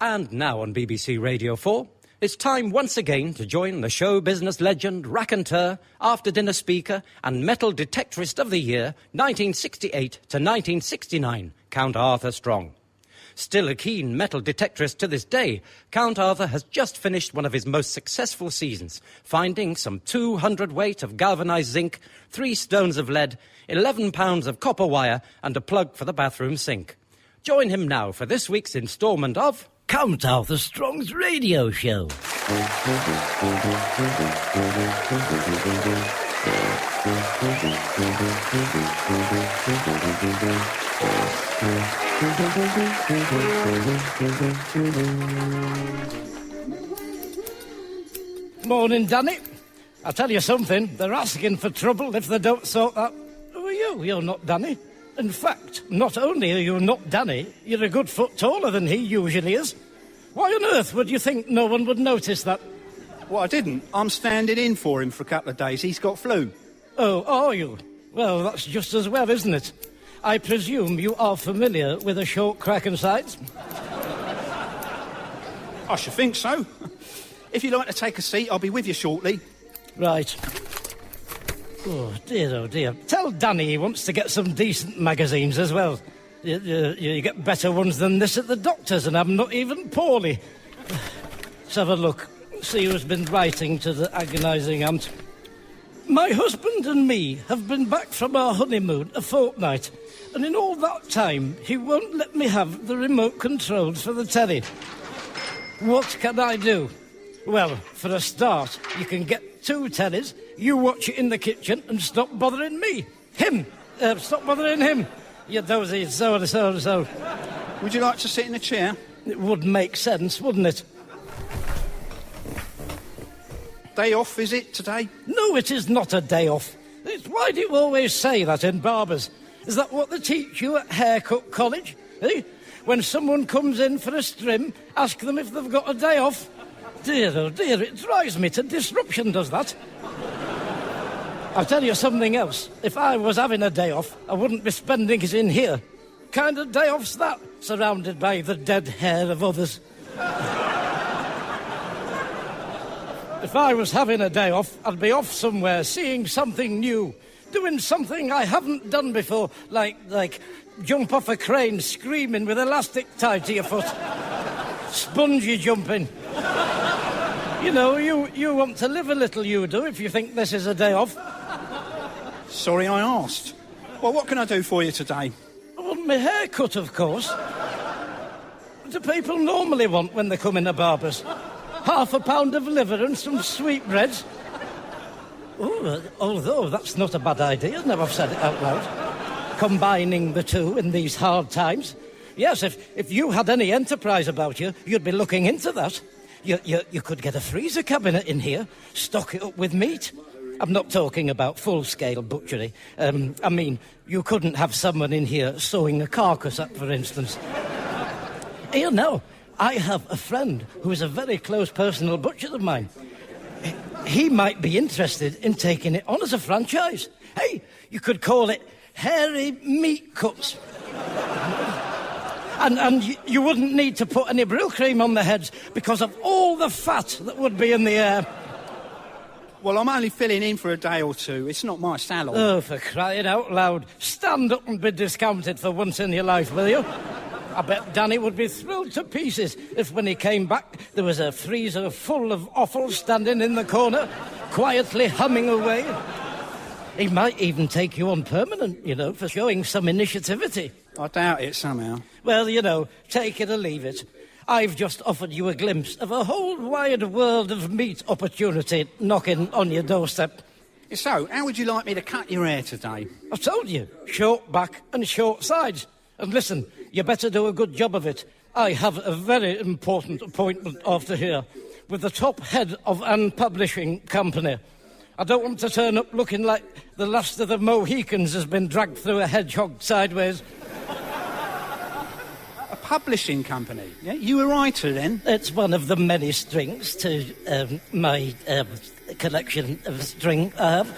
And now on BBC Radio 4, it's time once again to join the show business legend, raconteur, after-dinner speaker and metal detectorist of the year 1968 to 1969, Count Arthur Strong. Still a keen metal detectorist to this day, Count Arthur has just finished one of his most successful seasons, finding some 200 weight of galvanised zinc, 3 stones of lead, 11 pounds of copper wire and a plug for the bathroom sink. Join him now for this week's instalment of Count Arthur Strong's radio show. Morning, Danny. I'll tell you something, they're asking for trouble if they don't sort that. Who are you? You're not Danny. In fact, not only are you not Danny, you're a good foot taller than he usually is. Why on earth would you think no one would notice that? Well, I didn't. I'm standing in for him for a couple of days. He's got flu. Oh, are you? Well, that's just as well, isn't it? I presume you are familiar with a short crack and sides? I should think so. If you'd like to take a seat, I'll be with you shortly. Right. Oh, dear. Tell Danny he wants to get some decent magazines as well. You get better ones than this at the doctor's, and I'm not even poorly. Let's have a look. See who's been writing to the agonising aunt. My husband and me have been back from our honeymoon a fortnight, and in all that time, he won't let me have the remote controls for the telly. What can I do? Well, for a start, you can get 2 tellies, you watch it in the kitchen, and stop bothering me. Stop bothering him. You dozy so. Would you like to sit in a chair? It would make sense, wouldn't it? Day off, is it, today? No, it is not a day off. Why do you always say that in barbers? Is that what they teach you at haircut college? Eh? When someone comes in for a trim, ask them if they've got a day off. Dear, oh dear, it drives me to disruption, does that? I'll tell you something else. If I was having a day off, I wouldn't be spending it in here. Kind of day off's that, surrounded by the dead hair of others. If I was having a day off, I'd be off somewhere, seeing something new, doing something I haven't done before, like jump off a crane screaming with elastic tied to your foot. Spongy jumping. You know, you want to live a little, you do, if you think this is a day off. Sorry I asked. Well, what can I do for you today? I want my hair cut, of course. What do people normally want when they come in a barber's? Half a pound of liver and some sweetbreads. Although that's not a bad idea, now I've said it out loud. Combining the two in these hard times. Yes, if you had any enterprise about you, you'd be looking into that. You could get a freezer cabinet in here, stock it up with meat. I'm not talking about full-scale butchery. I mean, you couldn't have someone in here sewing a carcass up, for instance. Here, now, I have a friend who is a very close personal butcher of mine. He might be interested in taking it on as a franchise. Hey, you could call it Hairy Meat Cuts. And you wouldn't need to put any brill cream on the heads because of all the fat that would be in the air. Well, I'm only filling in for a day or two. It's not my salon. Oh, for crying out loud. Stand up and be discounted for once in your life, will you? I bet Danny would be thrilled to pieces if when he came back there was a freezer full of offal standing in the corner, quietly humming away. He might even take you on permanent, you know, for showing some initiativity. I doubt it somehow. Well, you know, take it or leave it. I've just offered you a glimpse of a whole wide world of meat opportunity knocking on your doorstep. So, how would you like me to cut your hair today? I've told you, short back and short sides. And listen, you better do a good job of it. I have a very important appointment after here with the top head of an publishing company. I don't want to turn up looking like the last of the Mohicans has been dragged through a hedgehog sideways. A publishing company? Yeah, you a writer, then? It's one of the many strings to my collection of string I have.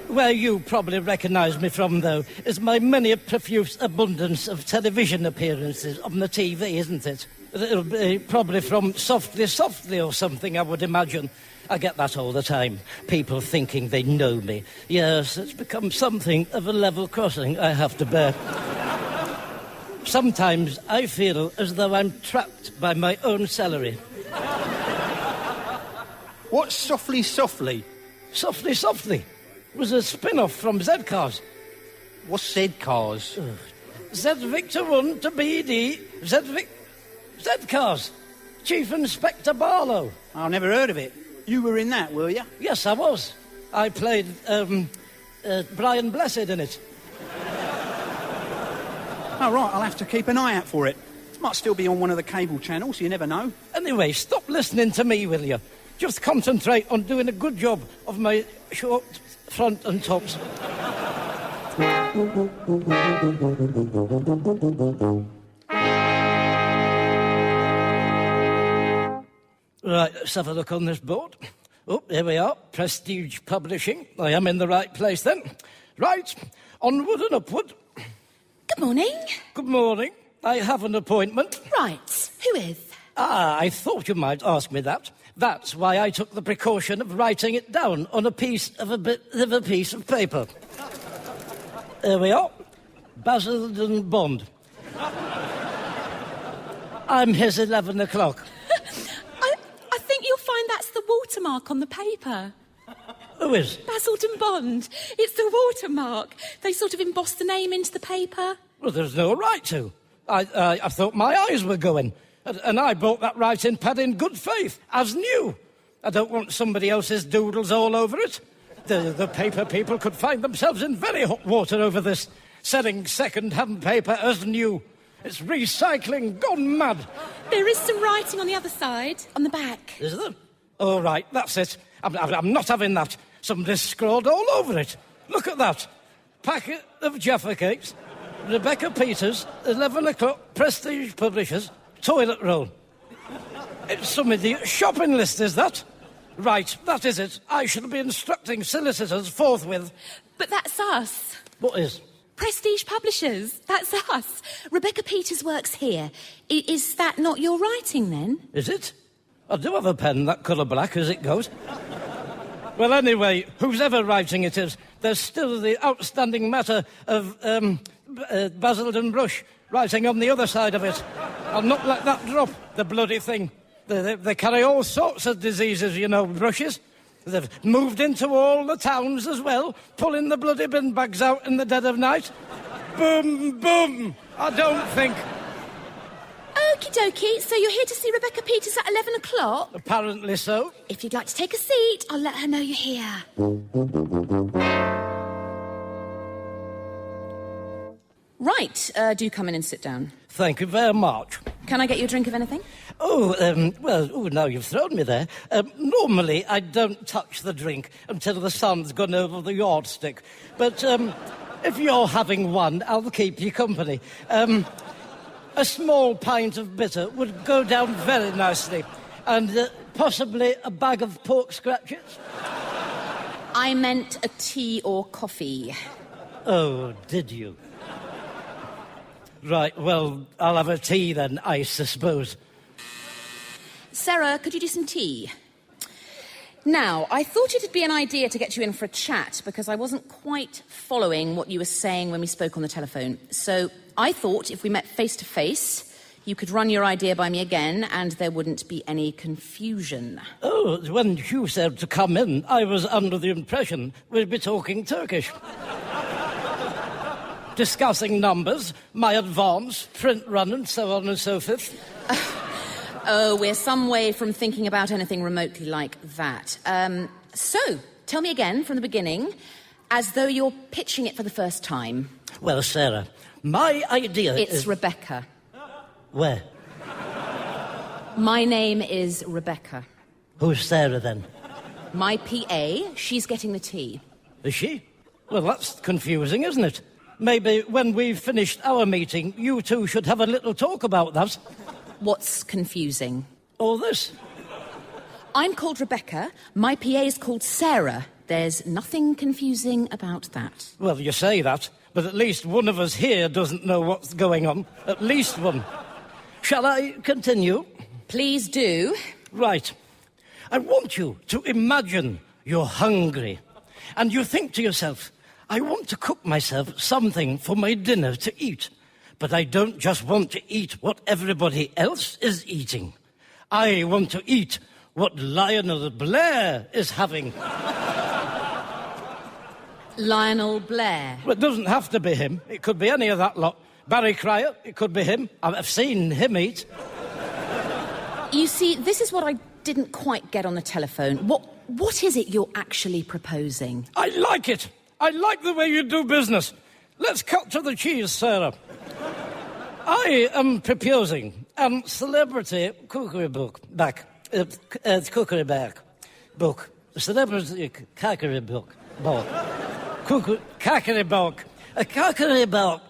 Where you probably recognise me from, though, is my many profuse abundance of television appearances on the TV, isn't it? It'll be probably from Softly Softly or something, I would imagine. I get that all the time. People thinking they know me. Yes, it's become something of a level crossing I have to bear. Sometimes I feel as though I'm trapped by my own salary. What's Softly Softly? Softly Softly was a spin-off from Z-Cars. What's Z-Cars? Z Victor 1 to BD, Z-Cars. Chief Inspector Barlow. I've never heard of it. You were in that, were you? Yes, I was. I played Brian Blessed in it. Oh, right, I'll have to keep an eye out for it. It might still be on one of the cable channels, you never know. Anyway, stop listening to me, will you? Just concentrate on doing a good job of my short front and tops. Right, let's have a look on this board. Oh, here we are, Prestige Publishing. I am in the right place then. Right, onward and upward. Good morning. Good morning. I have an appointment. Right, who is? I thought you might ask me that. That's why I took the precaution of writing it down on a piece of piece of paper. There we are. Basildon Bond. I'm his 11 o'clock. I think you'll find that's the watermark on the paper. Who is? Basildon Bond. It's the watermark. They sort of embossed the name into the paper. Well, there's no right to. I thought my eyes were going. And I bought that writing pad in good faith, as new. I don't want somebody else's doodles all over it. The paper people could find themselves in very hot water over this, selling second-hand paper as new. It's recycling gone mad. There is some writing on the other side, on the back. Is there? All right, that's it. I'm not having that. Somebody's scrawled all over it. Look at that. Packet of Jaffa Cakes, Rebecca Peters, 11 o'clock, Prestige Publishers, toilet roll. It's some idiot shopping list, is that? Right, that is it. I shall be instructing solicitors forthwith. But that's us. What is? Prestige Publishers. That's us. Rebecca Peters works here. Is that not your writing, then? Is it? I do have a pen that colour black as it goes. Well, anyway, whose ever writing it is, there's still the outstanding matter of Basildon Brush writing on the other side of it. I'll not let that drop, the bloody thing. They carry all sorts of diseases, you know, brushes. They've moved into all the towns as well, pulling the bloody bin bags out in the dead of night. Boom, boom. I don't think. Okie dokie, so you're here to see Rebecca Peters at 11 o'clock? Apparently so. If you'd like to take a seat, I'll let her know you're here. Right, do come in and sit down. Thank you very much. Can I get you a drink of anything? Now you've thrown me there. Normally, I don't touch the drink until the sun's gone over the yardstick. But if you're having one, I'll keep you company. A small pint of bitter would go down very nicely. And possibly a bag of pork scratchets. I meant a tea or coffee. Oh, did you? Right, well, I'll have a tea then, I suppose. Sarah, could you do some tea? Now, I thought it'd be an idea to get you in for a chat because I wasn't quite following what you were saying when we spoke on the telephone. So I thought if we met face to face, you could run your idea by me again and there wouldn't be any confusion. Oh, when you said to come in, I was under the impression we'd be talking Turkish. Discussing numbers, my advance, print run, and so on and so forth. Oh, we're some way from thinking about anything remotely like that. So, tell me again from the beginning, as though you're pitching it for the first time. Well, Sarah, my idea is... It's Rebecca. Where? My name is Rebecca. Who's Sarah, then? My PA, she's getting the tea. Is she? Well, that's confusing, isn't it? Maybe when we've finished our meeting, you two should have a little talk about that. What's confusing? All this. I'm called Rebecca. My PA is called Sarah. There's nothing confusing about that. Well, you say that, but at least one of us here doesn't know what's going on. At least one. Shall I continue? Please do. Right. I want you to imagine you're hungry, and you think to yourself, I want to cook myself something for my dinner to eat, but I don't just want to eat what everybody else is eating. I want to eat what Lionel Blair is having. Lionel Blair. Well, it doesn't have to be him. It could be any of that lot. Barry Cryer, it could be him. I've seen him eat. You see, this is what I didn't quite get on the telephone. What is it you're actually proposing? I like it. I like the way you do business. Let's cut to the cheese, Sarah. I am proposing a celebrity cookery book. Cookery book. Celebrity cookery book. Cookery book. A cookery book.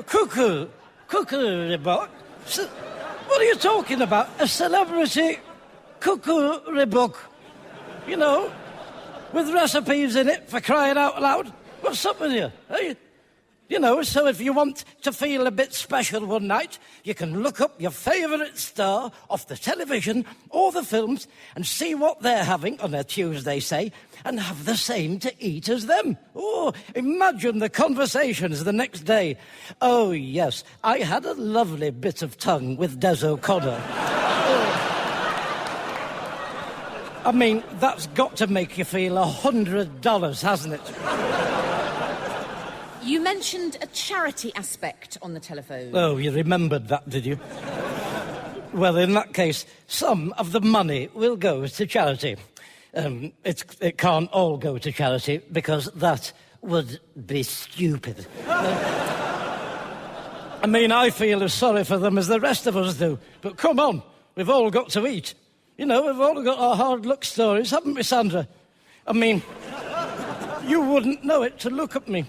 Cookery book. What are you talking about? A celebrity cookery book. You know, with recipes in it, for crying out loud. What's up with you? Hey? You know, so if you want to feel a bit special one night, you can look up your favourite star off the television or the films and see what they're having on a Tuesday, say, and have the same to eat as them. Oh, imagine the conversations the next day. Oh, yes, I had a lovely bit of tongue with Des O'Connor. I mean, that's got to make you feel $100, hasn't it? You mentioned a charity aspect on the telephone. Oh, you remembered that, did you? Well, in that case, some of the money will go to charity. It can't all go to charity, because that would be stupid. I mean, I feel as sorry for them as the rest of us do. But come on, we've all got to eat. You know, we've all got our hard luck stories, haven't we, Sandra? I mean, you wouldn't know it to look at me.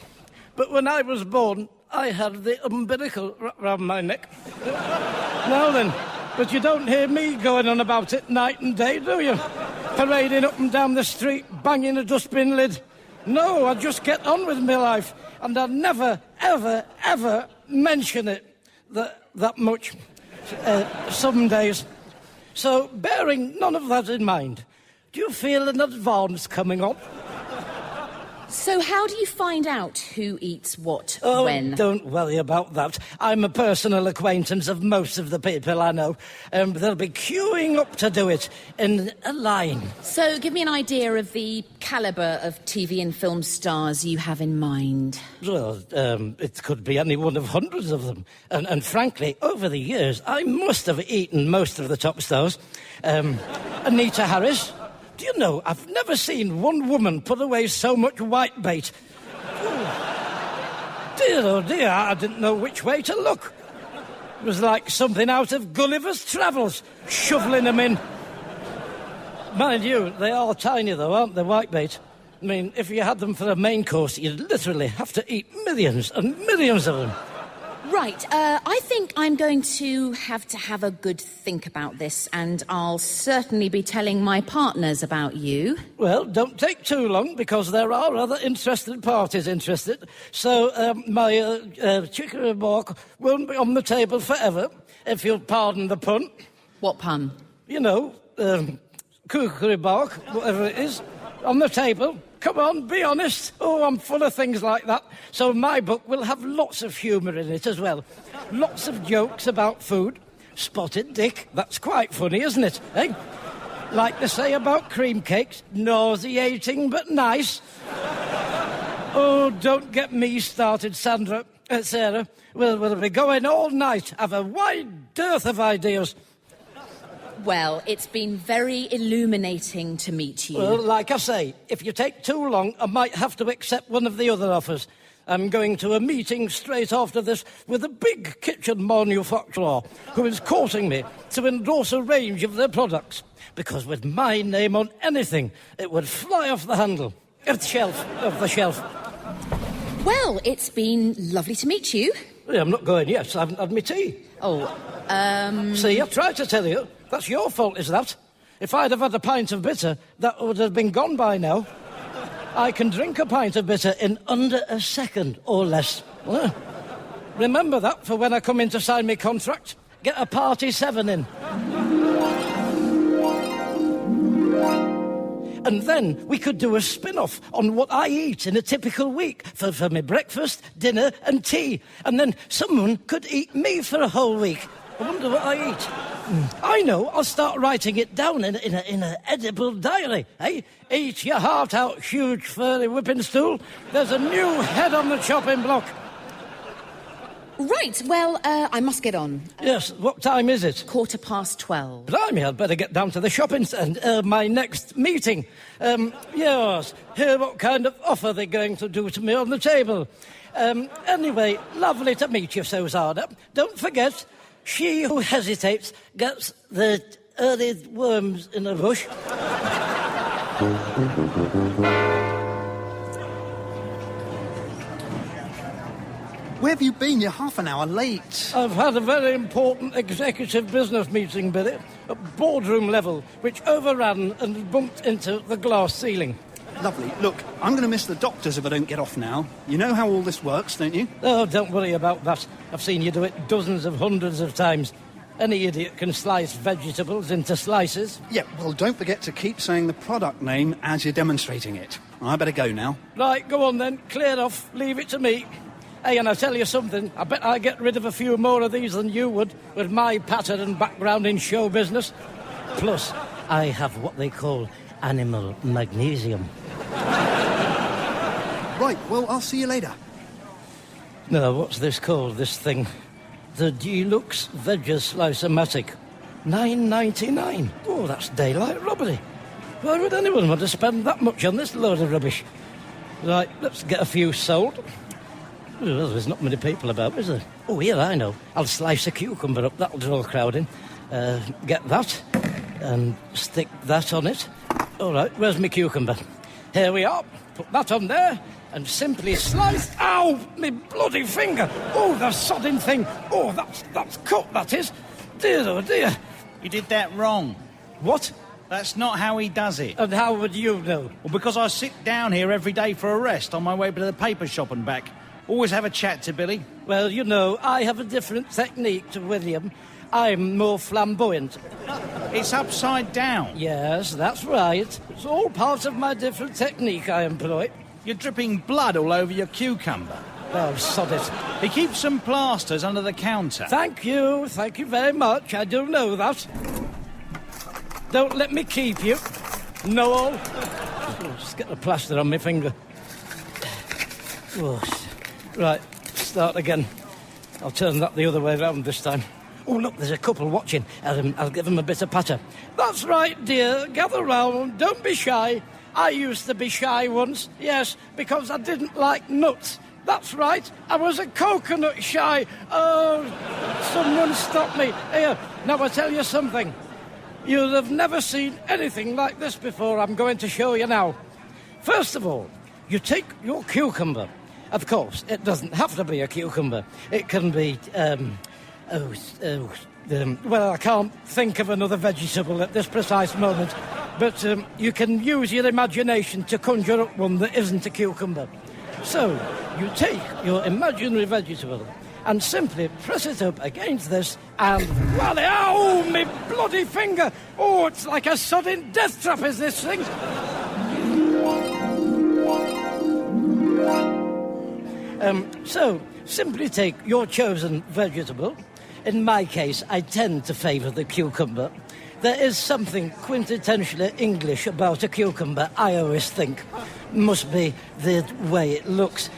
But when I was born, I had the umbilical round my neck. Now then, but you don't hear me going on about it night and day, do you? Parading up and down the street, banging a dustbin lid. No, I just get on with my life, and I never, ever, ever mention it that much. Some days. So, bearing none of that in mind, do you feel an advance coming on? So how do you find out who eats what, when? Don't worry about that. I'm a personal acquaintance of most of the people I know. They'll be queuing up to do it in a line. So give me an idea of the calibre of TV and film stars you have in mind. Well, it could be any one of hundreds of them. And frankly, over the years, I must have eaten most of the top stars. Anita Harris. Do you know, I've never seen one woman put away so much whitebait. Dear, oh dear, I didn't know which way to look. It was like something out of Gulliver's Travels, shoveling them in. Mind you, they are tiny though, aren't they, whitebait? I mean, if you had them for a main course, you'd literally have to eat millions and millions of them. Right, I think I'm going to have a good think about this, and I'll certainly be telling my partners about you. Well, don't take too long, because there are other interested parties interested. So, my chicory bark won't be on the table forever, if you'll pardon the pun. What pun? You know, cookery bark, whatever it is, on the table. Come on, be honest. Oh, I'm full of things like that. So my book will have lots of humour in it as well. Lots of jokes about food. Spotted Dick, that's quite funny, isn't it? Eh? Like they say about cream cakes, nauseating but nice. Oh, don't get me started, Sarah. We'll be going all night, have a wide dearth of ideas. Well, it's been very illuminating to meet you. Well, like I say, if you take too long, I might have to accept one of the other offers. I'm going to a meeting straight after this with a big kitchen manufacturer who is courting me to endorse a range of their products. Because with my name on anything, it would fly off the handle. Of the shelf. Well, it's been lovely to meet you. Yeah, I'm not going yet. I haven't had my tea. See, I tried to tell you. That's your fault, is that? If I'd have had a pint of bitter, that would have been gone by now. I can drink a pint of bitter in under a second or less. Well, remember that for when I come in to sign my contract. Get a party 7 in. And then we could do a spin-off on what I eat in a typical week for my breakfast, dinner and tea. And then someone could eat me for a whole week. I wonder what I eat. I know, I'll start writing it down in an edible diary. Hey, eat your heart out, huge furry whipping stool. There's a new head on the chopping block. Right, well, I must get on. Yes, what time is it? 12:15. Blimey, I'd better get down to the shopping centre, my next meeting. Yes, hear what kind of offer they're going to do to me on the table. Anyway, lovely to meet you, Susanna. Don't forget, she who hesitates gets the early worms in a bush. Where have you been? You're half an hour late. I've had a very important executive business meeting, Billy, at boardroom level, which overran and bumped into the glass ceiling. Lovely. Look, I'm going to miss the doctors if I don't get off now. You know how all this works, don't you? Oh, don't worry about that. I've seen you do it dozens of hundreds of times. Any idiot can slice vegetables into slices. Yeah, well, don't forget to keep saying the product name as you're demonstrating it. I better go now. Right, go on then. Clear off. Leave it to me. Hey, and I'll tell you something. I bet I get rid of a few more of these than you would, with my pattern and background in show business. Plus, I have what they call animal magnesium. Right, well, I'll see you later. Now, what's this called, this thing? The Deluxe Veggie Slicer-matic. $9.99. Oh, that's daylight robbery. Why would anyone want to spend that much on this load of rubbish? Right, let's get a few sold. Well, there's not many people about, is there? Oh, here, I know. I'll slice a cucumber up. That'll draw a crowd in. Get that and stick that on it. All right, where's my cucumber? Here we are. Put that on there and simply slice... Ow! Me bloody finger! Oh, the sodding thing! Oh, that's cut, that is. Dear, oh dear. You did that wrong. What? That's not how he does it. And how would you know? Well, because I sit down here every day for a rest on my way to the paper shop and back. Always have a chat to Billy. Well, you know, I have a different technique to William. I'm more flamboyant. It's upside down. Yes, that's right. It's all part of my different technique I employ. You're dripping blood all over your cucumber. Oh, sod it. He keeps some plasters under the counter. Thank you very much. I do know that. Don't let me keep you. Noel. Oh, just get the plaster on my finger. Oh, right, start again. I'll turn that the other way round this time. Oh, look, there's a couple watching. I'll give them a bit of patter. That's right, dear. Gather round. Don't be shy. I used to be shy once, yes, because I didn't like nuts. That's right. I was a coconut shy. Oh, someone stop me. Here, now I tell you something. You'll have never seen anything like this before. I'm going to show you now. First of all, you take your cucumber. Of course, it doesn't have to be a cucumber. It can be, well, I can't think of another vegetable at this precise moment. But you can use your imagination to conjure up one that isn't a cucumber. So, you take your imaginary vegetable and simply press it up against this and... Well, ow, me bloody finger! Oh, it's like a sudden death trap, is this thing? So, simply take your chosen vegetable. In my case, I tend to favour the cucumber. There is something quintessentially English about a cucumber, I always think. Must be the way it looks.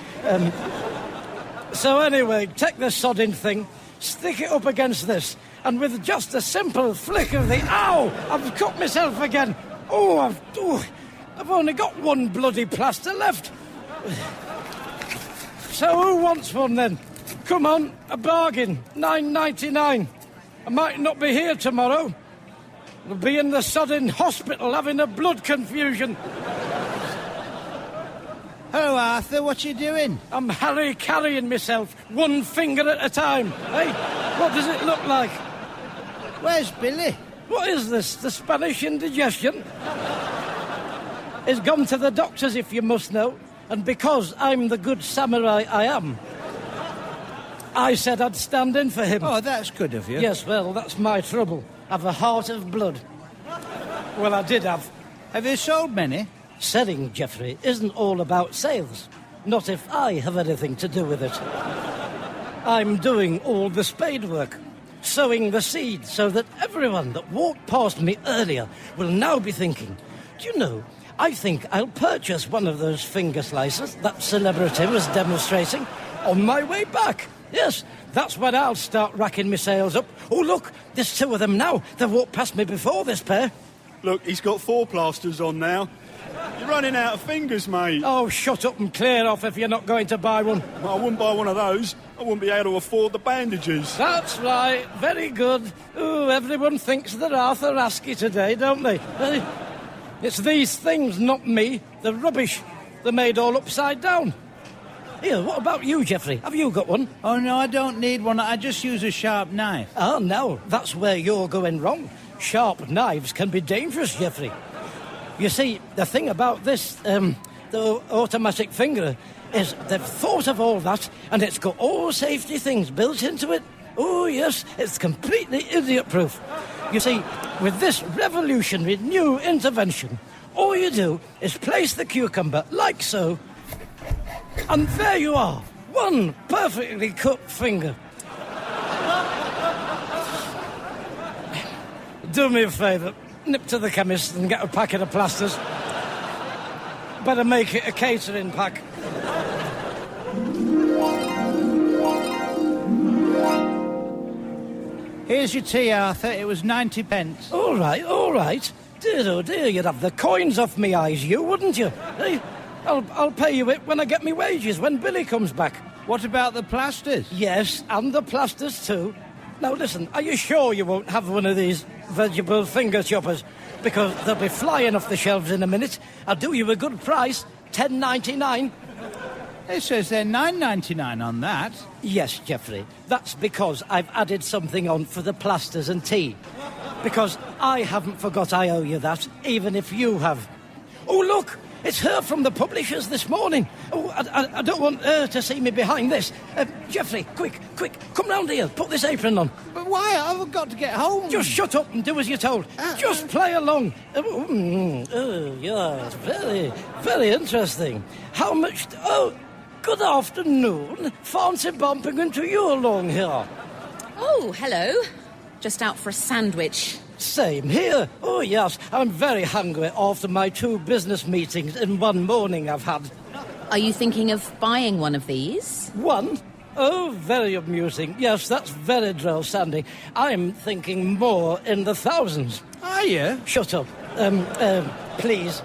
So anyway, take this sodding thing, stick it up against this, and with just a simple flick of the... Ow! I've cut myself again. I've only got one bloody plaster left. So who wants one then? Come on, a bargain, $9.99. I might not be here tomorrow. I'll be in the sodden hospital having a blood confusion. Hello, Arthur, what you doing? I'm Harry carrying myself, one finger at a time. Hey, what does it look like? Where's Billy? What is this, the Spanish indigestion? is gone to the doctors, if you must know. And because I'm the good samurai I am, I said I'd stand in for him. Oh, that's good of you. Yes, well, that's my trouble. I've a heart of blood. Well, I did have. Have you sold many? Selling, Geoffrey, isn't all about sales. Not if I have anything to do with it. I'm doing all the spade work, sowing the seed so that everyone that walked past me earlier will now be thinking, do you know, I think I'll purchase one of those finger slicers that celebrity was demonstrating on my way back. Yes, that's when I'll start racking my sales up. Oh, look, there's two of them now. They've walked past me before, this pair. Look, he's got 4 plasters on now. You're running out of fingers, mate. Oh, shut up and clear off if you're not going to buy one. Well, I wouldn't buy one of those. I wouldn't be able to afford the bandages. That's right, very good. Ooh, everyone thinks they're Arthur Askey today, don't they? It's these things, not me. They're rubbish. They're made all upside down. Here, what about you, Geoffrey? Have you got one? Oh, no, I don't need one. I just use a sharp knife. Oh, no, that's where you're going wrong. Sharp knives can be dangerous, Geoffrey. You see, the thing about this, the automatic finger, is they've thought of all that, and it's got all safety things built into it. Oh, yes, it's completely idiot-proof. You see, with this revolutionary new intervention, all you do is place the cucumber like so, and there you are, one perfectly cut finger. Do me a favour, nip to the chemist and get a packet of plasters. Better make it a catering pack. Here's your tea, Arthur. It was 90 pence. All right, all right. Dear, oh dear, you'd have the coins off me eyes, you, wouldn't you? Hey, I'll pay you it when I get me wages, when Billy comes back. What about the plasters? Yes, and the plasters too. Now listen, are you sure you won't have one of these vegetable finger choppers? Because they'll be flying off the shelves in a minute. I'll do you a good price, $10.99. It says they're $9.99 on that. Yes, Geoffrey, that's because I've added something on for the plasters and tea. Because I haven't forgot I owe you that, even if you have. Oh, look, it's her from the publishers this morning. Oh, I don't want her to see me behind this. Geoffrey, quick, come round here, put this apron on. But why? I've got to get home. Just shut up and do as you're told. Just play along. Yes, very, very interesting. How much... good afternoon. Fancy bumping into you along here. Oh, hello. Just out for a sandwich. Same here. Oh, yes. I'm very hungry after my 2 business meetings in one morning I've had. Are you thinking of buying one of these? One? Oh, very amusing. Yes, that's very droll, Sandy. I'm thinking more in the thousands. Are you? Shut up. Please.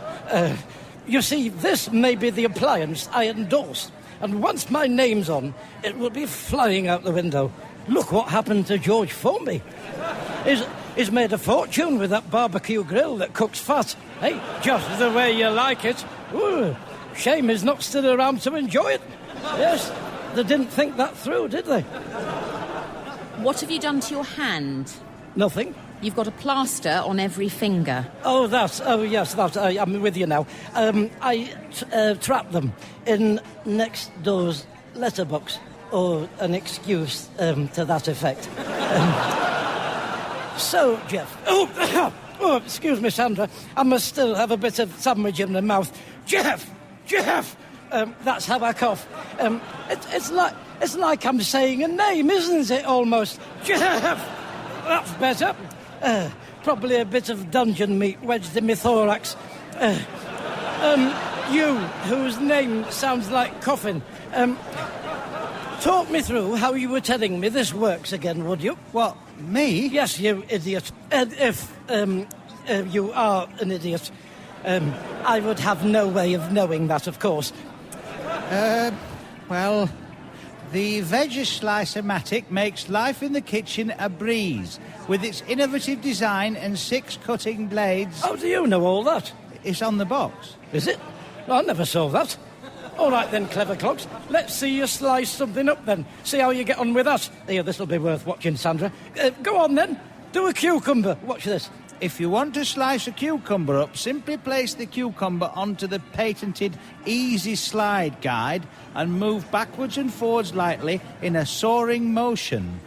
You see, this may be the appliance I endorse. And once my name's on, it will be flying out the window. Look what happened to George Formby. He's made a fortune with that barbecue grill that cooks fat. Hey, just the way you like it. Ooh, shame he's not still around to enjoy it. Yes, they didn't think that through, did they? What have you done to your hand? Nothing. You've got a plaster on every finger. Oh, yes, I'm with you now. I trapped them in next door's letterbox, or an excuse to that effect. So, Jeff... Oh, excuse me, Sandra. I must still have a bit of sandwich in my mouth. Jeff! That's how I cough. It's like I'm saying a name, isn't it, almost? Jeff! That's better. Probably a bit of dungeon meat wedged in my thorax. You, whose name sounds like coffin, talk me through how you were telling me this works again, would you? What, me? Yes, you idiot. If you are an idiot. I would have no way of knowing that, of course. Well, the Vegislicer-matic makes life in the kitchen a breeze. With its innovative design and 6 cutting blades... How do you know all that? It's on the box. Is it? I never saw that. All right then, clever clogs. Let's see you slice something up then. See how you get on with that. Here, this'll be worth watching, Sandra. Go on then. Do a cucumber. Watch this. If you want to slice a cucumber up, simply place the cucumber onto the patented Easy Slide guide and move backwards and forwards lightly in a soaring motion.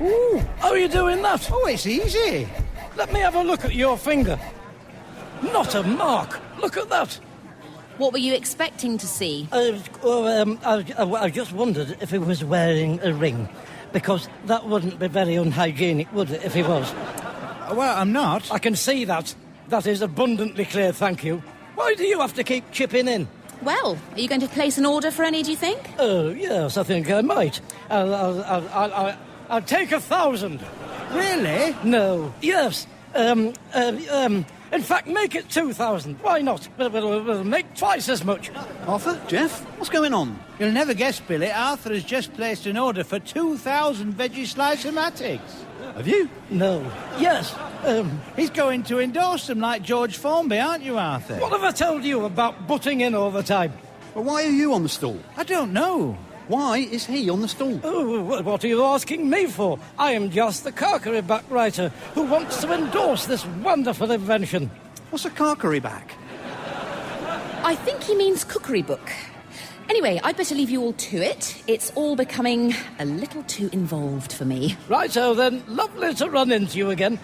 Ooh, how are you doing that? Oh, it's easy. Let me have a look at your finger. Not a mark. Look at that. What were you expecting to see? I just wondered if he was wearing a ring, because that wouldn't be very unhygienic, would it, if he was? Well, I'm not. I can see that. That is abundantly clear, thank you. Why do you have to keep chipping in? Well, are you going to place an order for any, do you think? Oh, yes, I think I might. I'll take 1,000. Really? No. Yes. In fact, make it 2,000. Why not? We'll make twice as much. Arthur, Jeff, what's going on? You'll never guess, Billy. Arthur has just placed an order for 2,000 veggie slice-o-matics. Have you? No. Yes. He's going to endorse them like George Formby, aren't you, Arthur? What have I told you about butting in all the time? Well, why are you on the stall? I don't know. Why is he on the stall? Oh, what are you asking me for? I am just the Cookery back writer who wants to endorse this wonderful invention. What's a Cookery back? I think he means cookery book. Anyway, I'd better leave you all to it. It's all becoming a little too involved for me. Righto then, lovely to run into you again.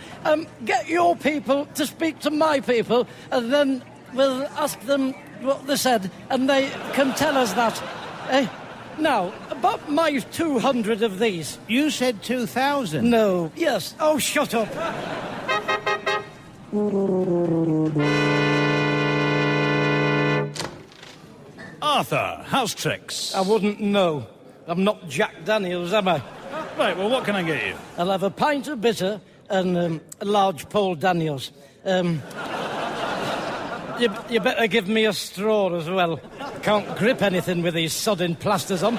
Get your people to speak to my people, and then we'll ask them what they said, and they can tell us that. Now, about my 200 of these. You said 2,000. No. Yes. Oh, shut up. Arthur, house tricks. I wouldn't know. I'm not Jack Daniels, am I? Right, well, what can I get you? I'll have a pint of bitter and a large Paul Daniels. You better give me a straw as well. Can't grip anything with these sodding plasters on.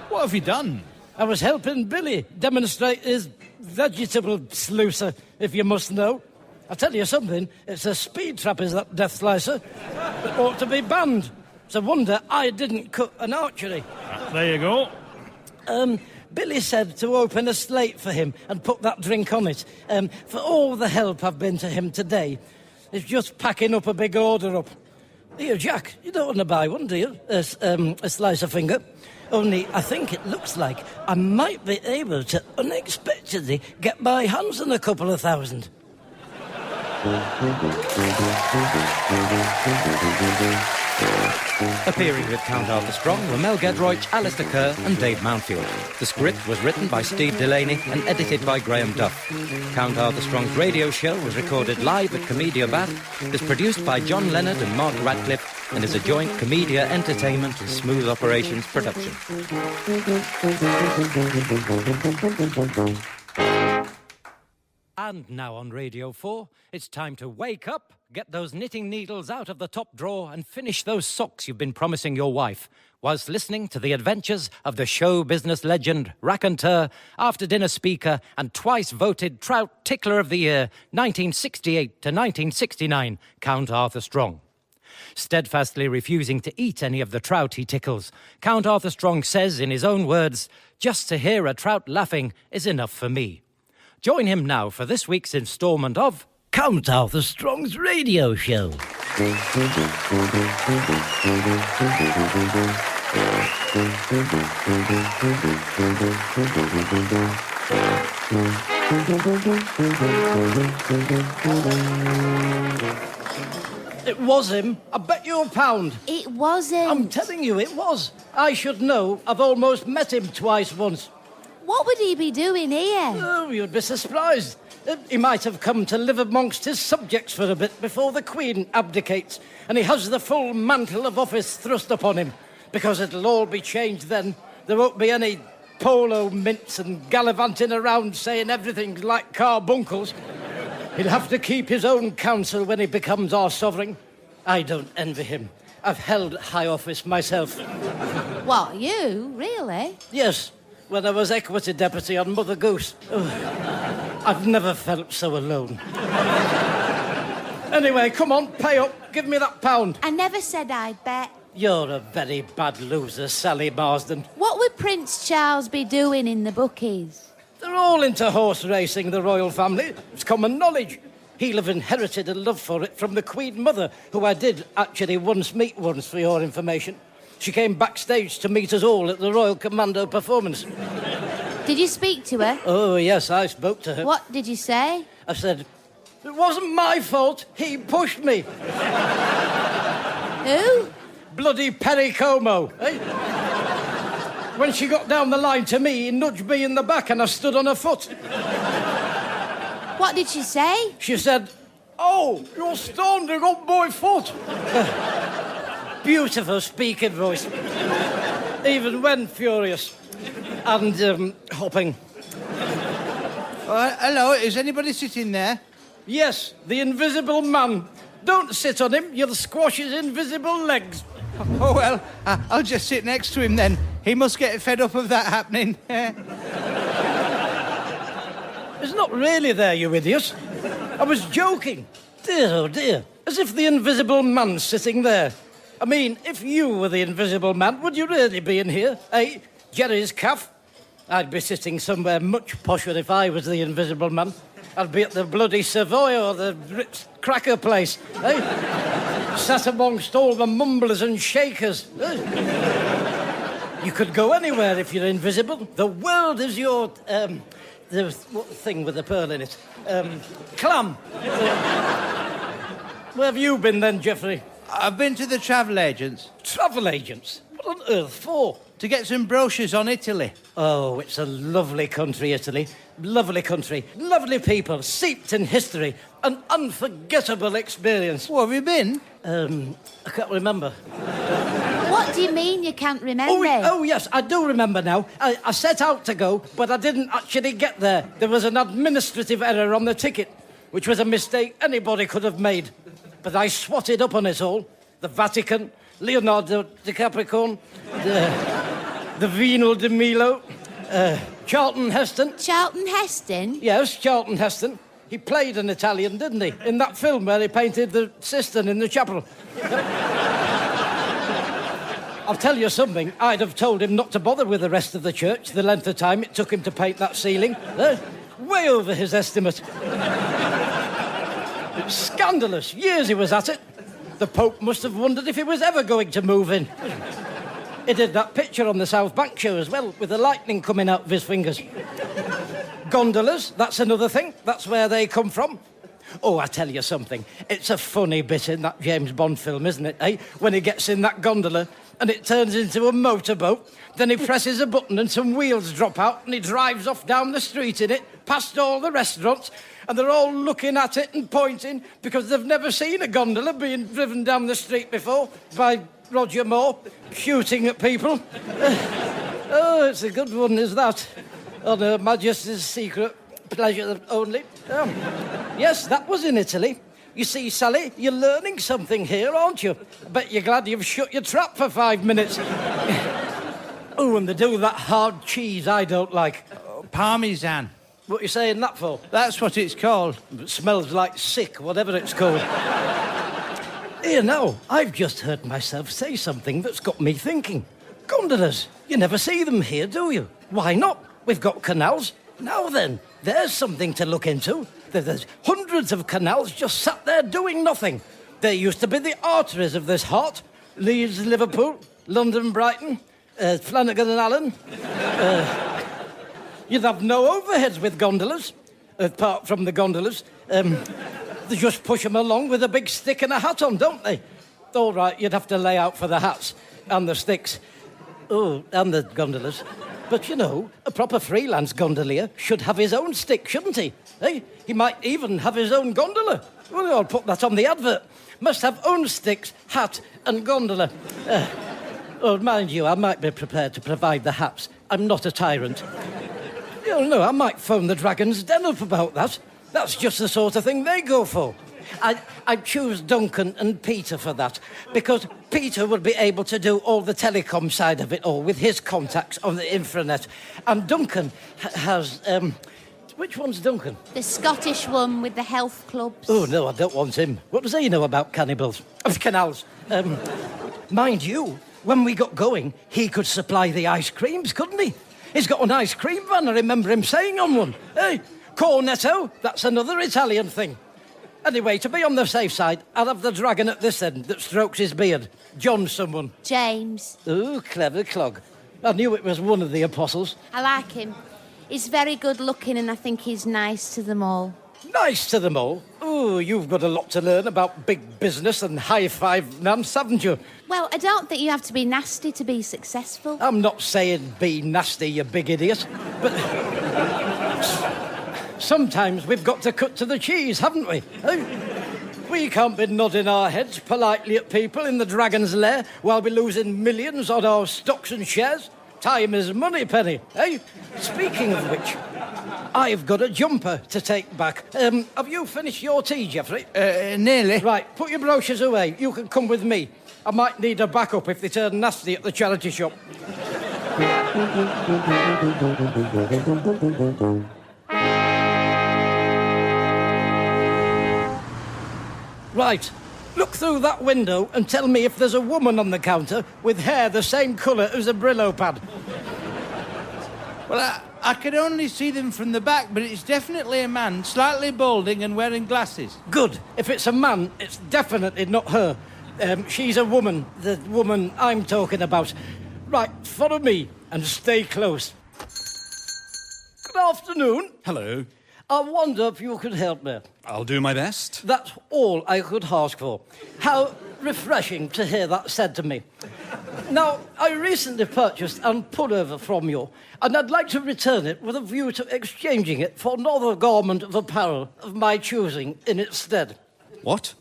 What have you done? I was helping Billy demonstrate his vegetable sluicer, if you must know. I'll tell you something, it's a speed trap, is that death slicer. It ought to be banned. It's a wonder I didn't cut an archery. There you go. Billy said to open a slate for him and put that drink on it. For all the help I've been to him today, it's just packing up a big order up. Here, Jack, you don't want to buy one, do you? A slice of finger. Only I think it looks like I might be able to unexpectedly get my hands on a couple of thousand. Appearing with Count Arthur Strong were Mel Gedroych, Alistair Kerr and Dave Mountfield. The script was written by Steve Delaney and edited by Graham Duff. Count Arthur Strong's radio show was recorded live at Comedia Bath, is produced by John Leonard and Mark Radcliffe, and is a joint Comedia Entertainment and Smooth Operations production. And now on Radio 4, it's time to wake up, get those knitting needles out of the top drawer and finish those socks you've been promising your wife, whilst listening to the adventures of the show business legend, raconteur, after-dinner speaker and twice voted Trout Tickler of the Year, 1968 to 1969, Count Arthur Strong. Steadfastly refusing to eat any of the trout he tickles, Count Arthur Strong says in his own words, "Just to hear a trout laughing is enough for me." Join him now for this week's instalment of Count Arthur Strong's radio show. It was him. I bet you £1. It wasn't. I'm telling you, it was. I should know. I've almost met him twice once. What would he be doing here? Oh, you'd be surprised. He might have come to live amongst his subjects for a bit before the Queen abdicates, and he has the full mantle of office thrust upon him, because it'll all be changed then. There won't be any polo mints and gallivanting around saying everything's like carbuncles. He'll have to keep his own counsel when he becomes our sovereign. I don't envy him. I've held high office myself. What, you? Really? Yes, when I was equity deputy on Mother Goose. Oh, I've never felt so alone. Anyway, come on, pay up. Give me that £1. I never said I'd bet. You're a very bad loser, Sally Marsden. What would Prince Charles be doing in the bookies? They're all into horse racing, the royal family. It's common knowledge. He'll have inherited a love for it from the Queen Mother, who I did actually meet once, for your information. She came backstage to meet us all at the Royal Commando performance. Did you speak to her? Oh, yes, I spoke to her. What did you say? I said, it wasn't my fault. He pushed me. Who? Bloody Perry Como, eh? When she got down the line to me, he nudged me in the back and I stood on her foot. What did she say? She said, oh, you're standing on my foot. Beautiful speaking voice. Even when furious. And hopping. Hello, is anybody sitting there? Yes, the invisible man. Don't sit on him, you'll squash his invisible legs. Oh, well, I'll just sit next to him then. He must get fed up of that happening. It's not really there, you idiot. I was joking. Dear, oh dear. As if the invisible man's sitting there. I mean, if you were the invisible man, would you really be in here? Eh? Jerry's calf? I'd be sitting somewhere much posher if I was the invisible man. I'd be at the bloody Savoy or the Ritz Cracker place, eh? Sat amongst all the mumblers and shakers. Eh? You could go anywhere if you're invisible. The world is your, the what thing with the pearl in it? Clam. Where have you been then, Geoffrey? I've been to the travel agents. Travel agents? What on earth for? To get some brochures on Italy. Oh, it's a lovely country, Italy. Lovely country. Lovely people, steeped in history. An unforgettable experience. Where have you been? I can't remember. What do you mean you can't remember? Oh, yes, I do remember now. I set out to go, but I didn't actually get there. There was an administrative error on the ticket, which was a mistake anybody could have made. But I swatted up on it all. The Vatican, Leonardo DiCapricorn, the Venal de Milo, Charlton Heston. Charlton Heston? Yes, Charlton Heston. He played an Italian, didn't he? In that film where he painted the cistern in the chapel. I'll tell you something. I'd have told him not to bother with the rest of the church the length of time it took him to paint that ceiling. Way over his estimate. It's scandalous. Years he was at it. The Pope must have wondered if he was ever going to move in. He did that picture on the South Bank show as well, with the lightning coming out of his fingers. Gondolas, that's another thing. That's where they come from. Oh, I tell you something. It's a funny bit in that James Bond film, isn't it, eh? When he gets in that gondola and it turns into a motorboat, then he presses a button and some wheels drop out and he drives off down the street in it, past all the restaurants, and they're all looking at it and pointing because they've never seen a gondola being driven down the street before by Roger Moore shooting at people. Oh, it's a good one, is that? On Her Majesty's secret pleasure only. Yes, that was in Italy. You see, Sally, you're learning something here, aren't you? I bet you're glad you've shut your trap for 5 minutes. Oh, and they do that hard cheese I don't like. Parmesan. What are you saying that for? That's what it's called. It smells like sick, whatever it's called. Here now, I've just heard myself say something that's got me thinking. Gondolas, you never see them here, do you? Why not? We've got canals. Now then, there's something to look into. There's hundreds of canals just sat there doing nothing. They used to be the arteries of this heart. Leeds, Liverpool, London, Brighton, Flanagan and Allen. You'd have no overheads with gondolas, apart from the gondolas. They just push them along with a big stick and a hat on, don't they? All right, you'd have to lay out for the hats and the sticks. Oh, and the gondolas. But, you know, a proper freelance gondolier should have his own stick, shouldn't he? Hey, he might even have his own gondola. Well, I'll put that on the advert. Must have own sticks, hat and gondola. Oh, mind you, I might be prepared to provide the hats. I'm not a tyrant. You know, I might phone the Dragon's Den up about that. That's just the sort of thing they go for. I'd choose Duncan and Peter for that, because Peter would be able to do all the telecom side of it all with his contacts on the infranet. And Duncan has... which one's Duncan? The Scottish one with the health clubs. Oh, no, I don't want him. What does he know about cannibals? Of canals. Mind you, when we got going, he could supply the ice creams, couldn't he? He's got an ice cream van, I remember him saying on one. Hey, cornetto, that's another Italian thing. Anyway, to be on the safe side, I'll have the dragon at this end that strokes his beard. John someone. James. Ooh, clever clog. I knew it was one of the apostles. I like him. He's very good looking and I think he's nice to them all. Nice to them all. Ooh, you've got a lot to learn about big business and high-five Nance, haven't you? Well, I don't think you have to be nasty to be successful. I'm not saying be nasty, you big idiot, but sometimes we've got to cut to the cheese, haven't we? We can't be nodding our heads politely at people in the Dragon's Lair while we're losing millions on our stocks and shares. Time is money, Penny, eh? Speaking of which, I've got a jumper to take back. Have you finished your tea, Geoffrey? Nearly. Right, put your brochures away. You can come with me. I might need a backup if they turn nasty at the charity shop. Right, look through that window and tell me if there's a woman on the counter with hair the same colour as a Brillo pad. Well, I could only see them from the back, but it's definitely a man, slightly balding and wearing glasses. Good. If it's a man, it's definitely not her. She's a woman, the woman I'm talking about. Right, follow me and stay close. Good afternoon. Hello. I wonder if you could help me. I'll do my best. That's all I could ask for. How refreshing to hear that said to me. Now, I recently purchased an pullover from you, and I'd like to return it with a view to exchanging it for another garment of apparel of my choosing in its stead. What?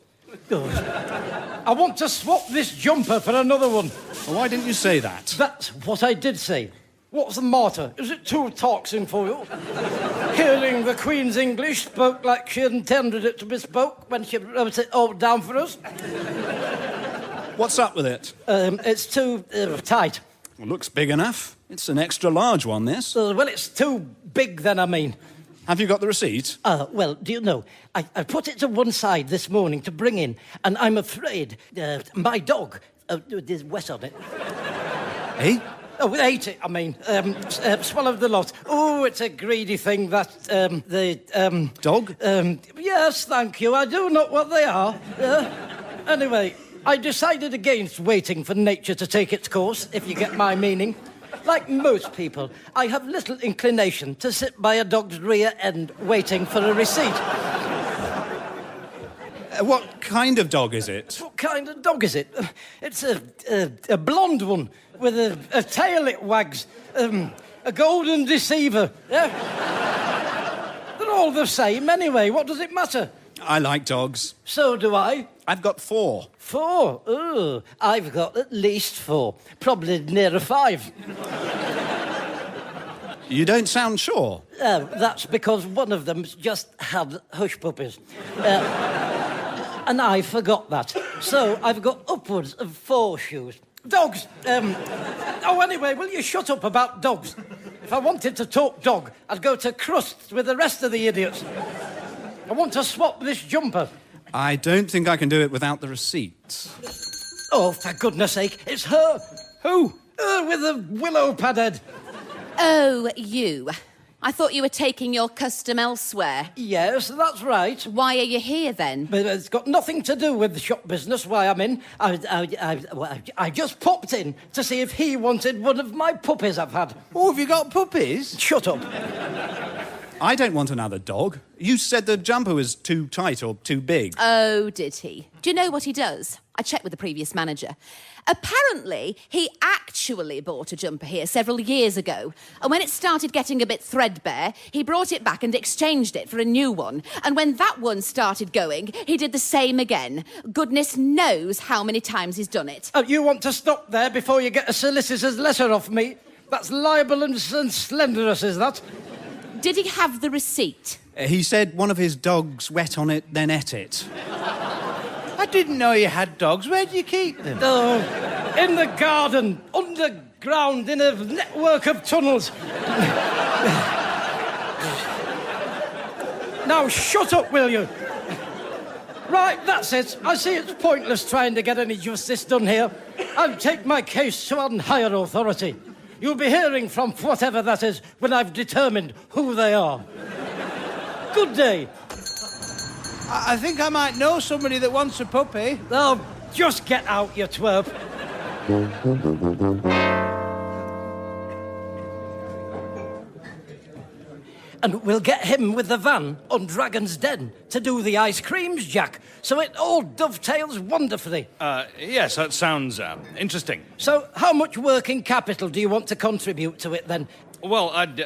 Good. I want to swap this jumper for another one. Well, why didn't you say that? That's what I did say. What's the matter? Is it too taxing for you? Hearing the Queen's English spoke like she intended it to be spoke when she wrote it all down for us? What's up with it? It's too tight. Well, looks big enough. It's an extra large one, this. Well, it's too big then, I mean. Have you got the receipt? Well, do you know, I put it to one side this morning to bring in, and I'm afraid my dog, there's wet on it. Eh? Oh, ate it, I mean. Swallowed the lot. Oh, it's a greedy thing, that, Dog? Yes, thank you. I do know what they are. Anyway, I decided against waiting for nature to take its course, if you get my meaning. Like most people, I have little inclination to sit by a dog's rear end waiting for a receipt. What kind of dog is it? What kind of dog is it? It's a blonde one with a tail it wags, a golden deceiver. Yeah? They're all the same anyway. What does it matter? I like dogs. So do I. I've got 4. 4? Ooh, I've got at least 4. Probably nearer 5. You don't sound sure. That's because one of them's just had hush puppies. And I forgot that. So I've got upwards of 4 shoes. Dogs! Anyway, will you shut up about dogs? If I wanted to talk dog, I'd go to Crusts with the rest of the idiots. I want to swap this jumper. I don't think I can do it without the receipt. Oh, for goodness sake, it's her. Who? With the willow pad head. Oh, you. I thought you were taking your custom elsewhere. Yes, that's right. Why are you here, then? But it's got nothing to do with the shop business, why I'm in. I just popped in to see if he wanted one of my puppies I've had. Oh, have you got puppies? Shut up. I don't want another dog. You said the jumper was too tight or too big. Oh, did he? Do you know what he does? I checked with the previous manager. Apparently, he actually bought a jumper here several years ago. And when it started getting a bit threadbare, he brought it back and exchanged it for a new one. And when that one started going, he did the same again. Goodness knows how many times he's done it. Oh, you want to stop there before you get a solicitor's letter off me? That's libel and slanderous, is that? Did he have the receipt? He said one of his dogs wet on it, then ate it. I didn't know you had dogs. Where do you keep them? Oh, in the garden, underground, in a network of tunnels. Now shut up, will you? Right, that's it. I see it's pointless trying to get any justice done here. I'll take my case to an higher authority. You'll be hearing from whatever that is when I've determined who they are. Good day. I think I might know somebody that wants a puppy. Oh, just get out, you twerp. And we'll get him with the van on Dragon's Den to do the ice creams, Jack, so it all dovetails wonderfully. Yes, that sounds interesting. So how much working capital do you want to contribute to it, then? Well, I'd